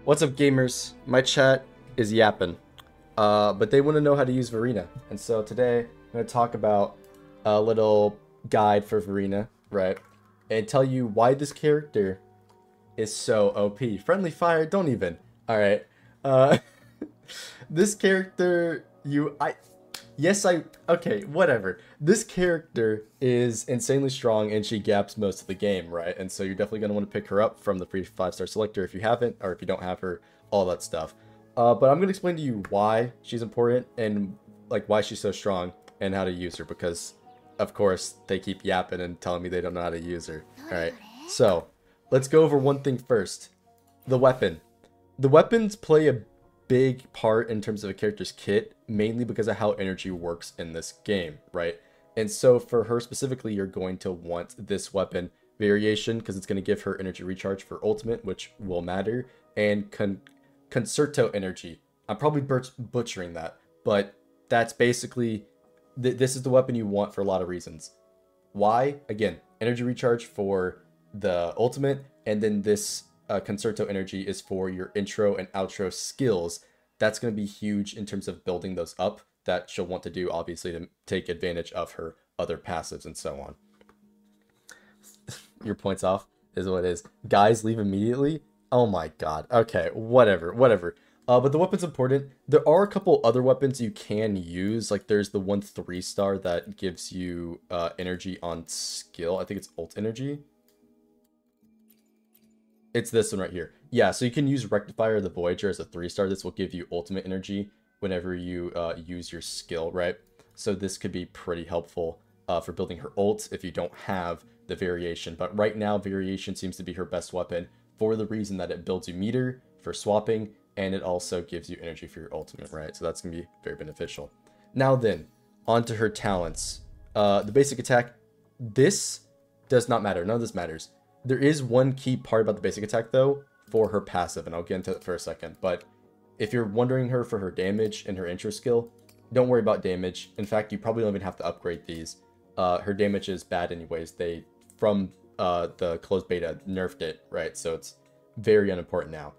What's up, gamers? My chat is yapping, but they want to know how to use Verina, and so today I'm going to talk about a little guide for Verina, right? And tell you why this character is so OP. Friendly fire, don't even. All right, uh, this character, okay, whatever. This character is insanely strong and she gaps most of the game, right? And so you're definitely going to want to pick her up from the free 5-star selector if you haven't, or if you don't have her, all that stuff. But I'm going to explain to you why she's important and like why she's so strong and how to use her, because of course they keep yapping and telling me they don't know how to use her. All right, so let's go over one thing first. The weapon. The weapons play a big part in terms of a character's kit, mainly because of how energy works in this game, right? And so for her specifically, you're going to want this weapon variation because it's going to give her energy recharge for ultimate, which will matter, and concerto energy. I'm probably butchering that, but that's basically this is the weapon you want for a lot of reasons. Why? Again, energy recharge for the ultimate, and then this concerto energy is for your intro and outro skills. That's going to be huge in terms of building those up, that she'll want to do, obviously, to take advantage of her other passives and so on. Your points off is what it is. Guys, leave immediately. Oh my god. Okay, whatever. But the weapon's important. There are a couple other weapons you can use. Like there's the 1 3-star that gives you energy on skill. I think it's ult energy. It's this one right here. Yeah, so you can use Rectifier the Voyager as a 3-star. This will give you ultimate energy whenever you use your skill, right? So this could be pretty helpful for building her ult if you don't have the variation. But right now, variation seems to be her best weapon for the reason that it builds you meter for swapping, and it also gives you energy for your ultimate, right? So that's going to be very beneficial. Now then, onto her talents. The basic attack, this does not matter. None of this matters. There is one key part about the basic attack, though, for her passive, and I'll get into it for a second. But if you're wondering her for her damage and her intro skill, don't worry about damage. In fact, you probably don't even have to upgrade these. Her damage is bad anyways. They, from the closed beta, nerfed it, right? So it's very unimportant now.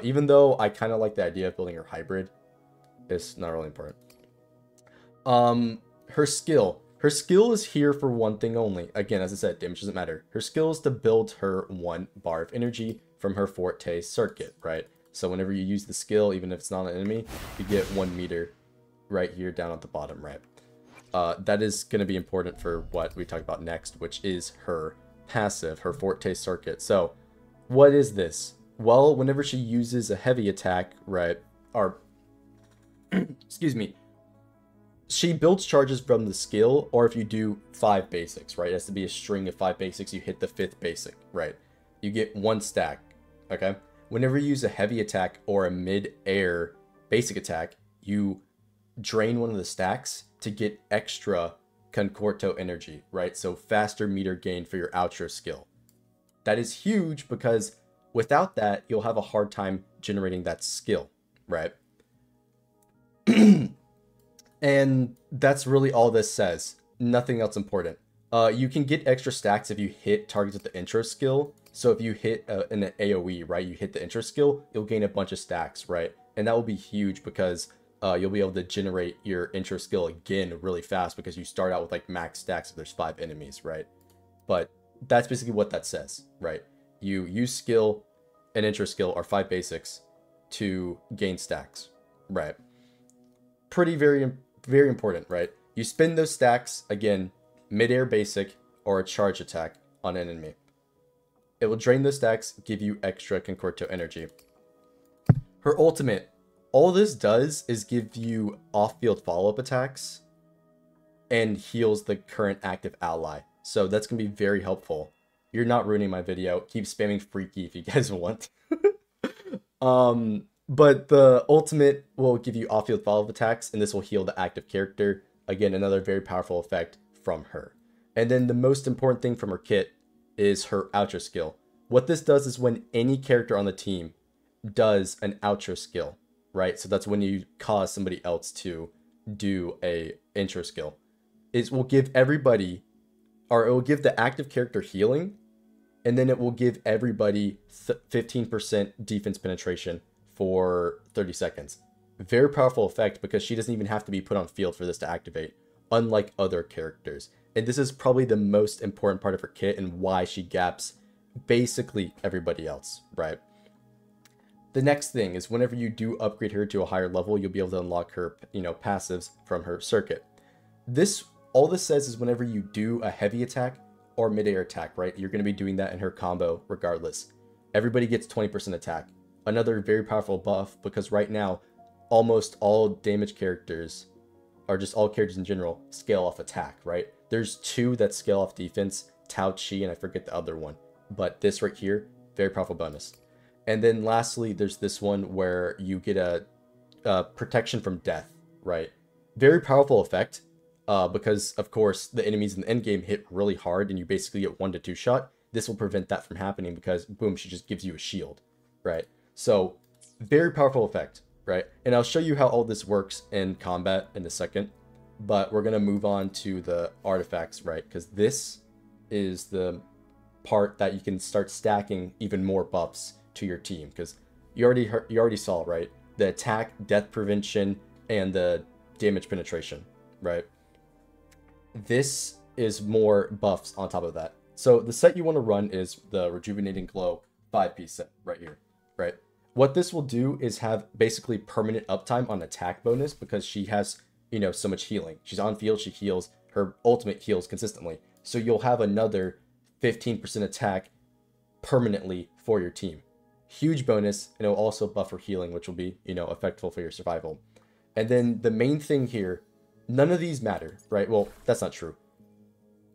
Even though I kind of like the idea of building her hybrid, it's not really important. Her skill. Her skill is here for one thing only. Again, as I said, damage doesn't matter. Her skill is to build her 1 bar of energy from her Forte circuit, right? So whenever you use the skill, even if it's not an enemy, you get 1 meter right here down at the bottom, right? That is going to be important for what we talk about next, which is her passive, her Forte circuit. So what is this? Well, whenever she uses a heavy attack, right, or excuse me, she builds charges from the skill, or if you do 5 basics, right? It has to be a string of 5 basics. You hit the 5th basic, right? You get 1 stack, okay? Whenever you use a heavy attack or a mid-air basic attack, you drain one of the stacks to get extra concorto energy, right? So faster meter gain for your outro skill. That is huge because without that, you'll have a hard time generating that skill, right? And that's really all this says. Nothing else important. You can get extra stacks if you hit targets with the intro skill. So if you hit an AoE, right, you hit the intro skill, you'll gain a bunch of stacks, right? And that will be huge because you'll be able to generate your intro skill again really fast because you start out with like max stacks if there's 5 enemies, right? But that's basically what that says, right? You use skill and intro skill are 5 basics to gain stacks, right? Very important, right? You spin those stacks, again, mid-air basic or a charge attack on an enemy. It will drain those stacks, give you extra concorto energy. Her ultimate, all this does is give you off-field follow-up attacks and heals the current active ally. So that's going to be very helpful. You're not ruining my video. Keep spamming freaky if you guys want. But the ultimate will give you off-field follow-up attacks, and this will heal the active character. Again, another very powerful effect from her. And then the most important thing from her kit is her outro skill. What this does is when any character on the team does an outro skill, right? So that's when you cause somebody else to do a intro skill. It will give everybody, or it will give the active character healing, and then it will give everybody 15% defense penetration for 30 seconds. Very powerful effect because she doesn't even have to be put on field for this to activate, unlike other characters. And this is probably the most important part of her kit and why she gaps basically everybody else, right? The next thing is whenever you do upgrade her to a higher level, you'll be able to unlock her, passives from her circuit. All this says is whenever you do a heavy attack or mid-air attack, right? You're going to be doing that in her combo regardless. Everybody gets 20% attack. Another very powerful buff because right now, almost all damage characters, or just all characters in general, scale off attack, right? There's 2 that scale off defense, Tao Chi, and I forget the other one. But this right here, very powerful bonus. And then lastly, there's this one where you get a protection from death, right? Very powerful effect. Because, of course, the enemies in the endgame hit really hard and you basically get 1 to 2 shot. This will prevent that from happening because, boom, she just gives you a shield, right? So, very powerful effect, right? And I'll show you how all this works in combat in a second. But we're going to move on to the artifacts, right? Because this is the part that you can start stacking even more buffs to your team. Because you already saw, right? The attack, death prevention, and the damage penetration, right? This is more buffs on top of that. So the set you want to run is the Rejuvenating Glow 5-piece set right here, right? What this will do is have basically permanent uptime on attack bonus because she has, so much healing. She's on field, she heals, her ultimate heals consistently. So you'll have another 15% attack permanently for your team. Huge bonus, and it'll also buff her healing, which will be, effective for your survival. And then the main thing here, none of these matter, right? Well, that's not true.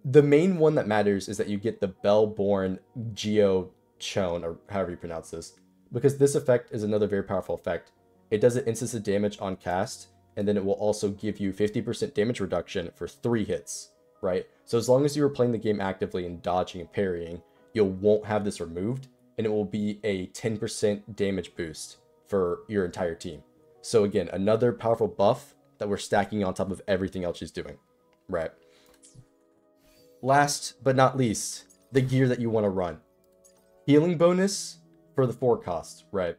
The main one that matters is that you get the Bellborn Geochone, or however you pronounce this, because this effect is another very powerful effect. It does an instant damage on cast, and then it will also give you 50% damage reduction for 3 hits, right? So as long as you are playing the game actively and dodging and parrying, you won't have this removed, and it will be a 10% damage boost for your entire team. So again, another powerful buff that we're stacking on top of everything else she's doing, right? Last but not least, the gear that you want to run. Healing bonus for the 4 cost, right?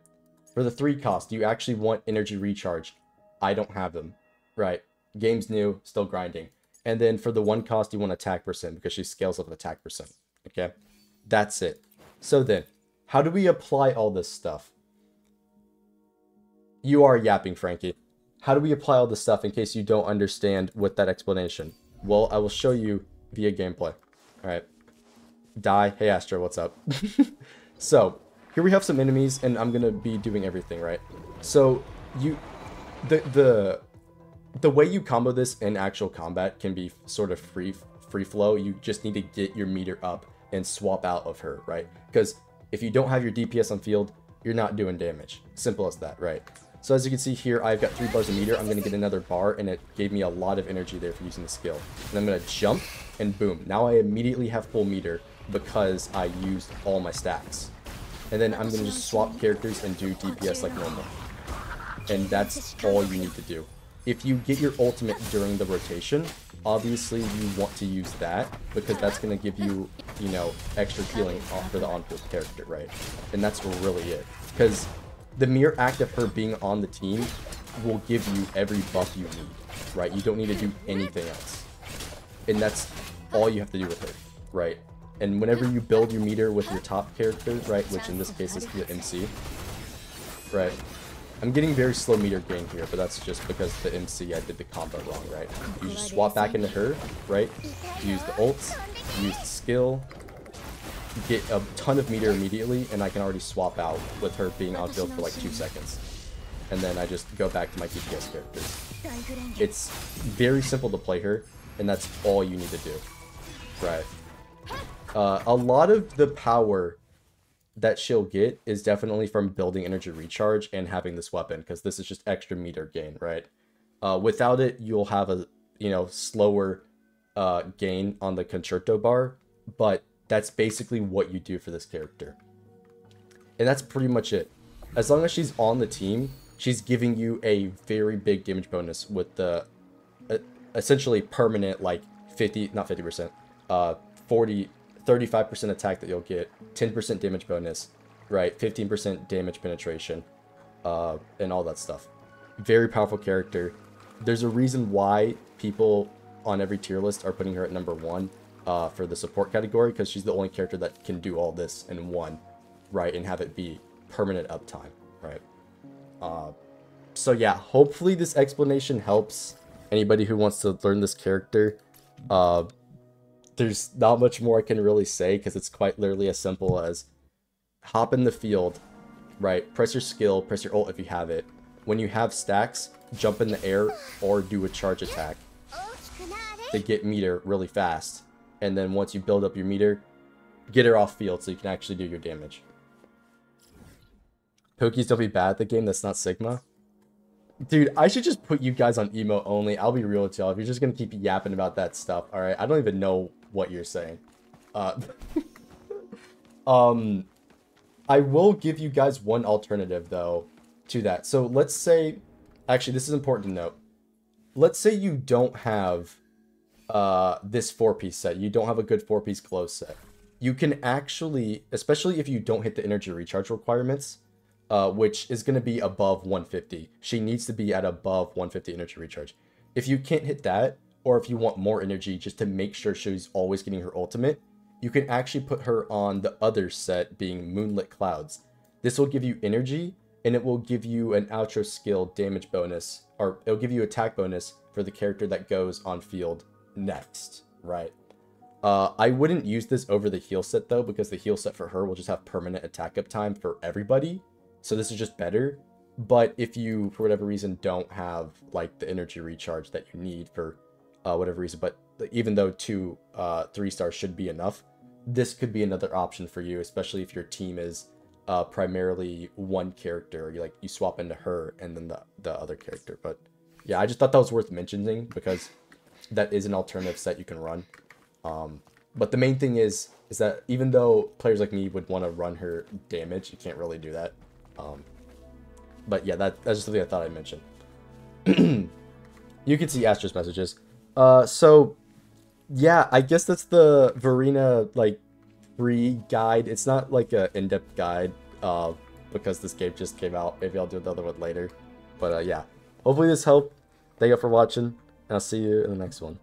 For the 3 cost, you actually want energy recharge. I don't have them, right? Game's new, still grinding. And then for the 1 cost, you want attack percent because she scales up with attack percent, okay? That's it. So then, how do we apply all this stuff? You are yapping, Frankie. How do we apply all this stuff in case you don't understand with that explanation? Well, I will show you via gameplay. Alright. Die. Hey, Astro, what's up? So, here we have some enemies, and I'm going to be doing everything, right? So, the way you combo this in actual combat can be sort of free flow. You just need to get your meter up and swap out of her, right? Because if you don't have your DPS on field, you're not doing damage. Simple as that, right? So as you can see here, I've got 3 bars of meter. I'm going to get another bar, and it gave me a lot of energy there for using the skill. And I'm going to jump, and boom. Now I immediately have full meter because I used all my stacks. And then I'm going to just swap characters and do DPS like normal. And that's all you need to do. If you get your ultimate during the rotation, obviously you want to use that because that's going to give you, extra healing for the on-field character, right? And that's really it. Because the mere act of her being on the team will give you every buff you need, right? You don't need to do anything else. And that's all you have to do with her, right? And whenever you build your meter with your top character, right, which in this case is the MC, right? I'm getting very slow meter gain here, but that's just because the MC, I did the combo wrong, right? You just swap back into her, right? Use the ults, use the skill, get a ton of meter immediately, and I can already swap out with her being on field for like 2 seconds. And then I just go back to my DPS characters. It's very simple to play her, and that's all you need to do, right? A lot of the power that she'll get is definitely from building energy recharge and having this weapon, because this is just extra meter gain, right? Without it, you'll have a, slower gain on the concerto bar, but that's basically what you do for this character. And that's pretty much it. As long as she's on the team, she's giving you a very big damage bonus with the essentially permanent, like 40 35% attack that you'll get, 10% damage bonus, right? 15% damage penetration, and all that stuff. Very powerful character. There's a reason why people on every tier list are putting her at number 1 for the support category, because she's the only character that can do all this in one, right? And have it be permanent uptime, right? So yeah, hopefully this explanation helps anybody who wants to learn this character. There's not much more I can really say, because it's quite literally as simple as hop in the field, right? Press your skill, press your ult if you have it. When you have stacks, jump in the air or do a charge attack to get meter really fast. And then once you build up your meter, get her off field so you can actually do your damage. Pokies don't be bad at the game, that's not Sigma. Dude, I should just put you guys on emo only. I'll be real with y'all. If you're just gonna keep yapping about that stuff, alright? I don't even know what you're saying. I will give you guys one alternative, though, to that. So let's say... Actually, this is important to note. Let's say you don't have this 4-piece set. You don't have a good 4-piece glow set. You can actually, especially if you don't hit the energy recharge requirements, which is going to be above 150. She needs to be at above 150 energy recharge. If you can't hit that, or if you want more energy just to make sure she's always getting her ultimate, you can actually put her on the other set, being Moonlit Clouds. This will give you energy, and it will give you an outro skill damage bonus, or it'll give you attack bonus for the character that goes on field next, right? I wouldn't use this over the heal set, though, because the heal set for her will just have permanent attack up time for everybody. So this is just better. But if you, for whatever reason, don't have like the energy recharge that you need for whatever reason, but even though 2 3-stars should be enough, this could be another option for you, especially if your team is primarily one character. You swap into her and then the other character. But yeah, I just thought that was worth mentioning because that is an alternative set you can run. But the main thing is that even though players like me would want to run her damage, you can't really do that. But yeah, that's just something I thought I'd mention. You can see Astra's messages. So yeah, I guess that's the Verina free guide. It's not like an in-depth guide because this game just came out. Maybe I'll do the other one later. But yeah, hopefully this helped. Thank you for watching, and I'll see you in the next one.